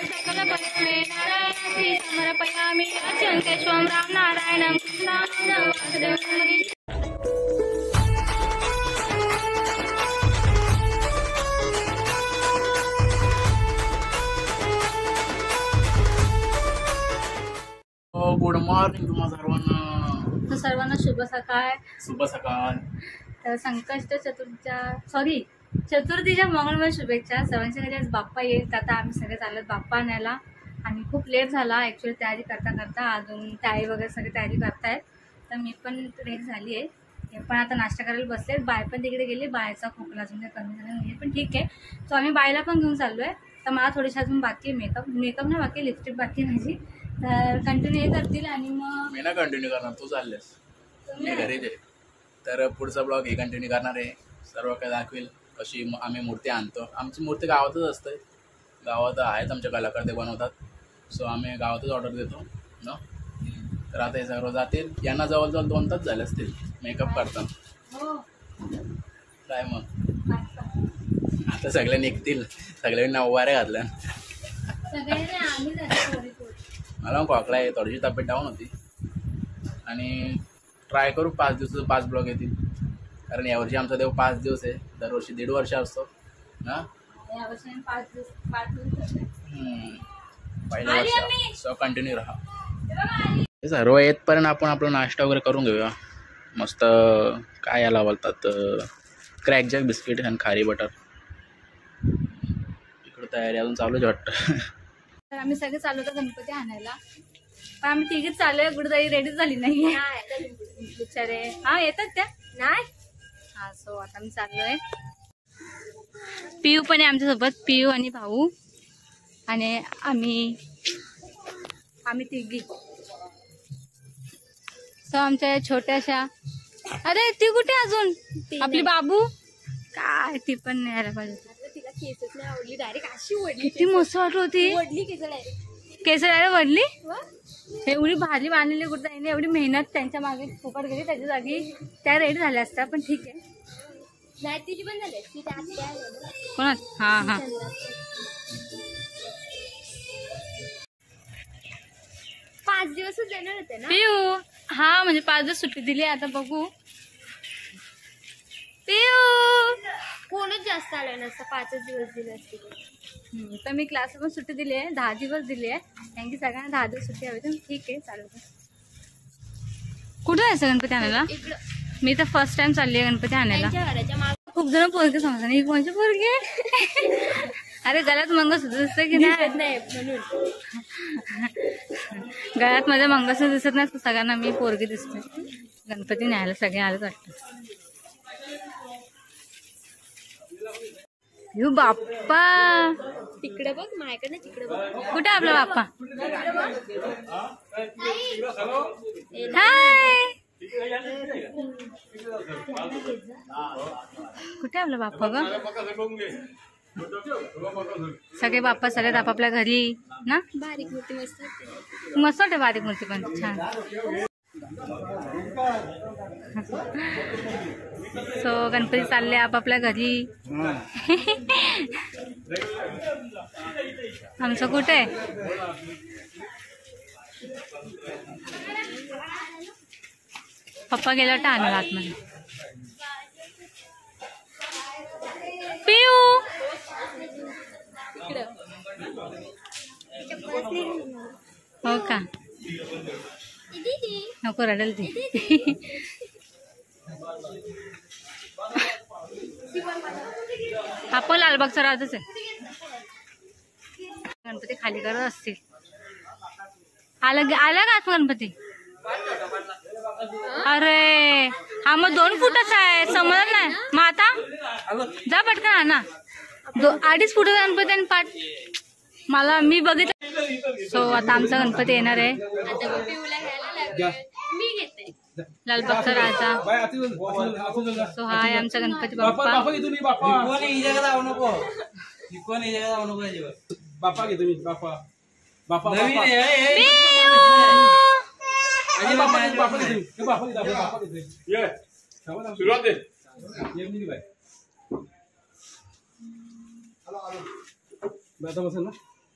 सकल परस्मै नारायणासी समर्पयामि अच्युतं राम नारायणं कृष्णं वासुदेवं। गुड मॉर्निंग तुम्हा सर्वांना। सर्वांना शुभ सकाळ। शुभ सकाळ। तर संकष्ट चतुर्थीच्या मंगळमय शुभेच्छा सर्वांच्या घरी। आज बाप्पा येत, आता आम्ही सगळे चालत बाप्पा आणायला आणि खूप लेट झाला ॲक्च्युअली तयारी करता अजून ताई वगैरे सगळी तयारी करतायत। तर मी पण रेडी झाली आहे, हे पण आता नाश्ता करायला बसले। बाय पण तिकडे गेली, बायचा खोकला अजून कमी झाला नाही, पण ठीक आहे। सो आम्ही बायला पण घेऊन चाललो आहे। तर मला थोडीशी अजून बाकी आहे, मेकअप ना बाकी, लिपस्टिक बाकी माझी। तर कंटिन्यू हे करतील आणि मग मी ना कंटिन्यू करणार, तू चाललेस मी घरी दे। तर पुढचा ब्लॉग हे कंटिन्यू करणार आहे, सर्व काही दाखवेल कशी आम्ही मूर्ती आणतो। आमची मूर्ती गावातच असते, गावात आहेत आमचे कलाकार, ते बनवतात। सो आम्ही गावातच ऑर्डर देतो ना। तर आता हे सर्व जातील, यांना जवळजवळ 2 तास झाले असतील मेकअप करतात। काय मग आता सगळे निघतील, सगळ्यांनी नऊवाऱ्या घातल्या। मला खोकला आहे, थोडीशी तब्येत डाऊन होती आणि ट्राय करू 5 दिवसाचं 5 ब्लॉग येतील, कारण यावर्षी आमचा देव 5 दिवस आहे, दरवर्षी 1.5 वर्ष असतो ना। यावर्षी 5 दिवस पहिल्या वर्षी। सो कंटिन्यू राहा। हे सर्व येतपर्यंत आपण आपला नाश्ता वगैरे करून घेऊया मस्त। काय याला बोलतात, क्रॅक जॅक बिस्किट आणि खारी बटर। इकडं तयारी अजून चालूच वाटतं। तर आम्ही सगळे चाललो होतो गणपती आणायला, पण आम्ही तिघीच चाललोय। गुडदाई रेडीच झाली नाही बिचारे। हा येतात त्या नाही। हा सो आता आम्ही चाललोय। पियू पण आहे आमच्यासोबत, पियू आणि भाऊ आणि आम्ही तिघी। सो आमच्या छोट्याशा, अरे ती कुठे अजून आपली बाबू, काय ती पण नाही यायला पाहिजे। तिला केसच नाही आवडली, डायरेक्ट अशी ओढली, किती मस्त वाटत होती। केस डायरेक्ट वडली, एवढी भाजी बांधलेली गुडदाईने, एवढी मेहनत त्यांच्या मागे फुकट गेली, त्याच्या जागी त्या रेडी झाल्या असत्या, पण ठीक आहे। नाही तिची पण झाली कोणाच। हा हा 5 दिवसच देणार होते ना पियू। हा म्हणजे 5 दिवस सुट्टी दिली, आता बघू। पियू कोणच जास्त आलं नसतं, 5 दिवस दिले असते। तर मी क्लासला पण सुट्टी दिली आहे, 10 दिवस दिली आहे, कारण की सगळ्यांना 10 दिवस सुट्टी हवी, तर ठीक आहे चालू। कुठं जायचं गणपती आणायला? मी तर फर्स्ट टाइम चालली आहे गणपती आणायला। खूप जण पोरगे सांगतात, ही कोणची पोरगी? अरे गळ्यात मंगळसूत्र दिसतं की नाही म्हणून, गळ्यात माझ्या मंगळसूत्र दिसत नाही, सगळ्यांना मी पोरगी दिसते। गणपती न्यायला सगळे आलेच वाटतं। यू बाप्पा तिकडे बघ, माझ्याकडे तिकडे बघ। कुठे आपला बाप्पा? हाय, कुठे आपला बाप्पा ग? सगळे बाप्पा सगळ्यात आपापल्या घरी ना। बारीक मूर्ती मस्त मस्त वाटते, बारीक मूर्ती पण छान। सो गणपती चालले आपापल्या घरी। आमचं कुठे आहे? पप्पा गेला होता आणायला आतमध्ये। पियू हो का? नको रडेल ती। आपण लालबागचा राहतच आहे। गणपती खाली करत असतील। आला का गणपती? अरे हा मग 2 फुटाचा आहे, समजलं नाही मग आता जा पटकन आणा। 2-2.5 फुटाचा गणपती आणि पाठ मला मी बघितलं। सो आता आमचा गणपती येणार आहे, लालबागचा राजा। सो हा आहे आमचा गणपती बाप्पा।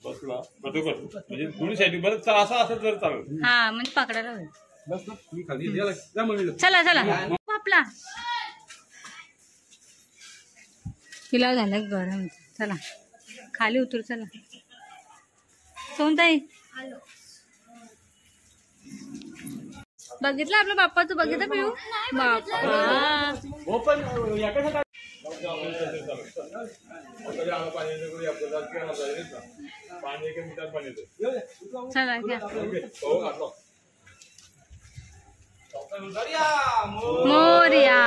बसला म्हणजे दोन्ही साईड बरं चला असं असं जर चालेल. हा म्हणजे पकडायला होईल. बस ना मी खाली जा मग चला चला आपला तिला झालं गरम. चला खाली उतर. चला सोनताई बघितलं आपल्या बाप्पाचं. बघितलं पिऊ बाप्पा ओपन चला घ्या. मोरया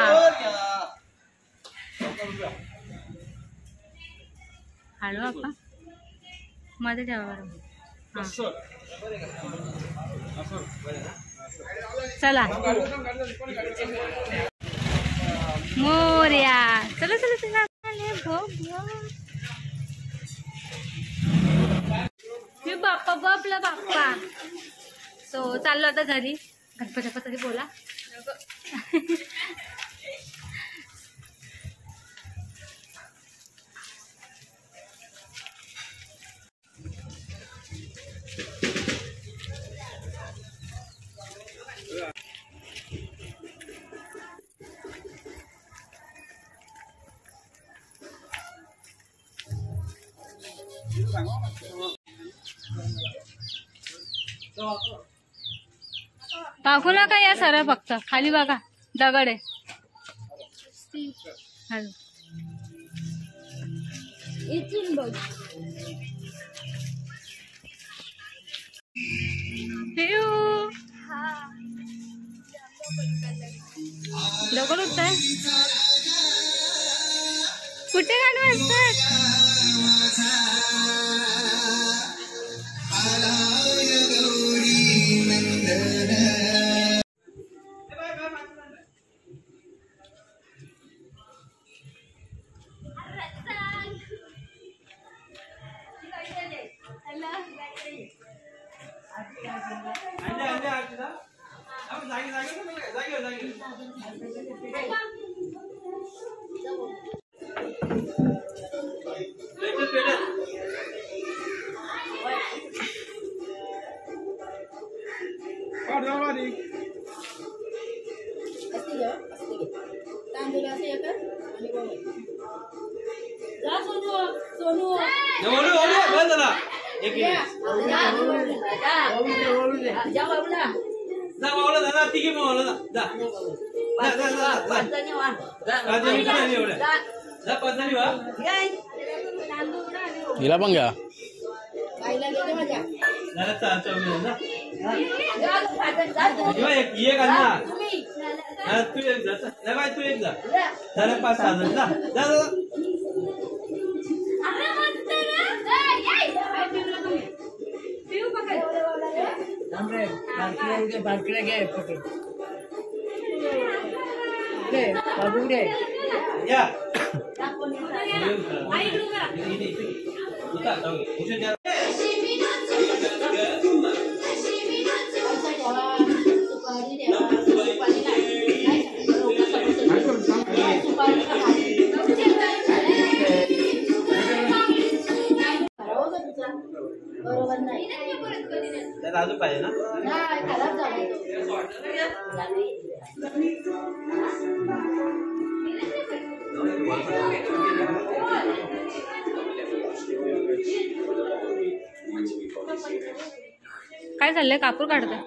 हळू बाप्पा मध्ये ठेवा बरोबर. चला मोरया. चला चला चला मी बाप्पा बापला बाप्पा. सो चाललो आता घरी. गणपती बाप्पा बोला. टाकू नका या सरळ फक्त खाली बघा दगड आहे. इथून बघ. दगड उठताय कुठे गाणं वाजतात. हिला पण घ्या. तू एक जा झालं 5,000 जा. अजून पाहिजे ना. काय चाललंय कापूर काढतोय.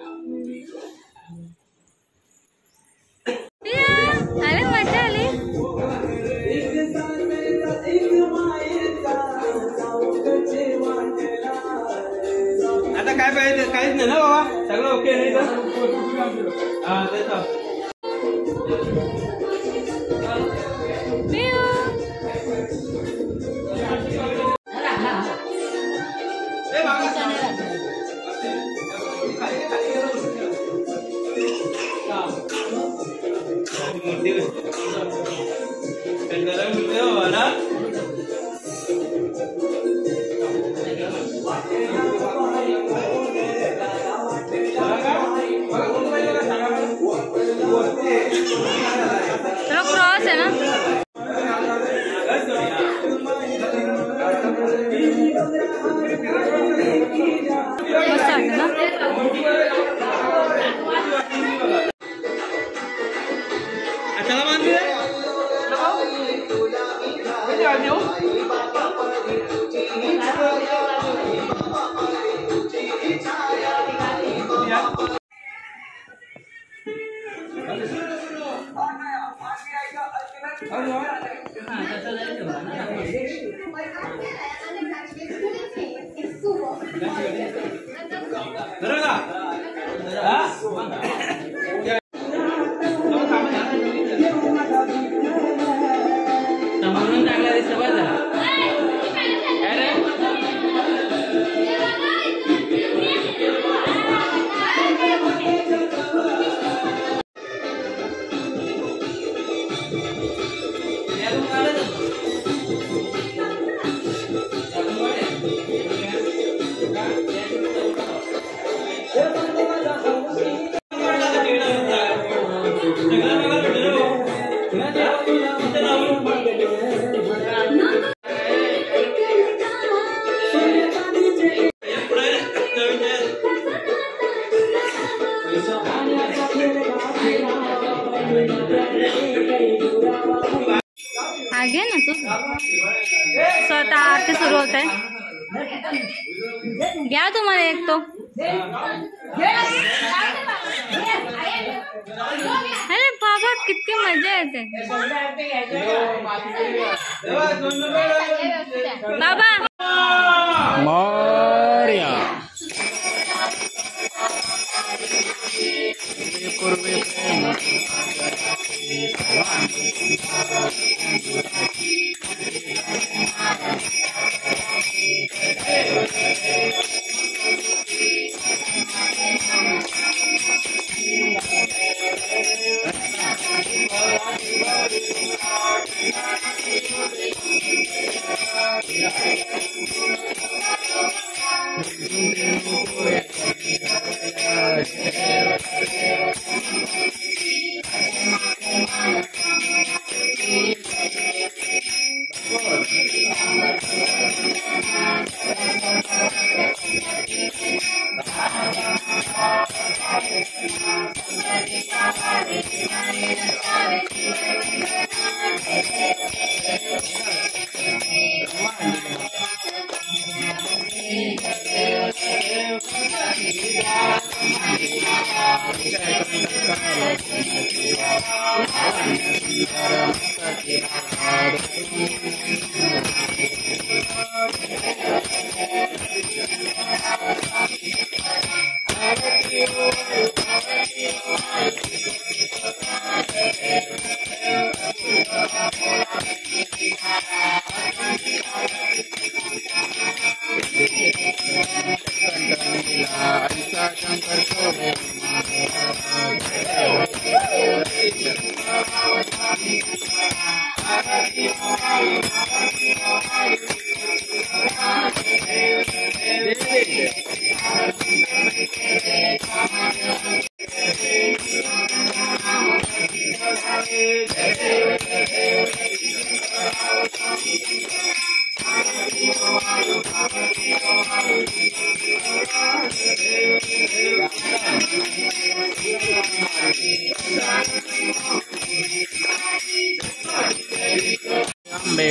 अरे मजा आली. आता काय पाहिजे काहीच नाही ना बाबा सगळं ओके नाही तर क्रॉस आहे ना. मस्त वाटतं ना. त्याला बांधूया. आगे ना तू स्वतः आरती सुरू होत आहे. घ्या तुम्हाला एक तो. अरे बाबा किती मजा येते बाबा. मोरया.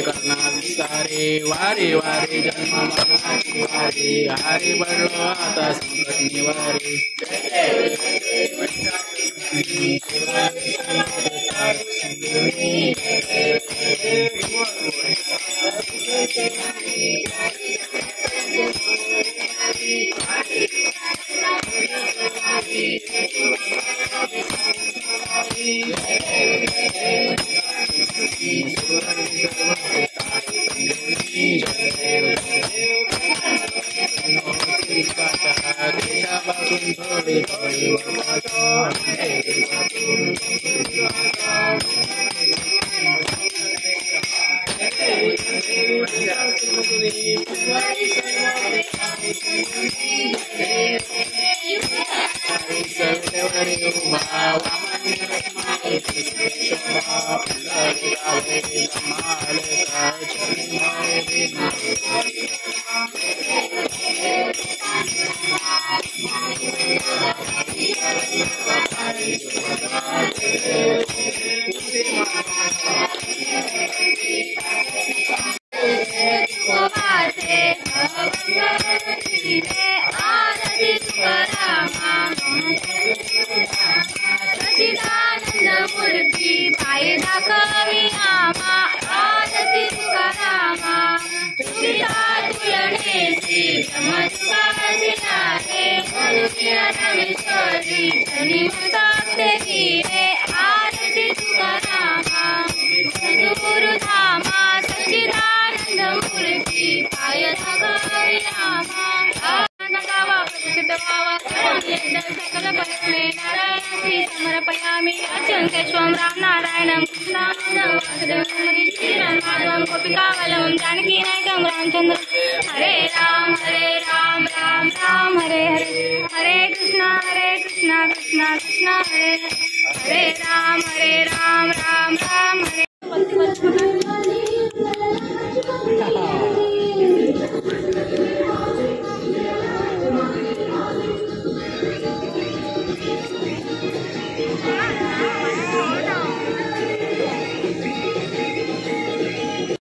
करणार सारे वारे वारे जन्म मरणाची वारे हारे बडलो आता संकट निवारे रामेश्वरी धनी मस्ते रे आरती तुकारामा सद्गुरुधामा सच्चिदानंद मूर्ती पाय राघविरामा गावा प्रसिद्ध भावा सकल पद्मे नारायणाची समर्पयामि अच्युतेश्वरं राम नारायणं कृष्णानंदं वासुदेवं श्रीरामं गोपिकावल्लभं जानकीनायकं रामचंद्र हरे राम राम राम हरे हरे हरे कृष्णा कृष्णा कृष्णा हरे हरे राम राम राम हरे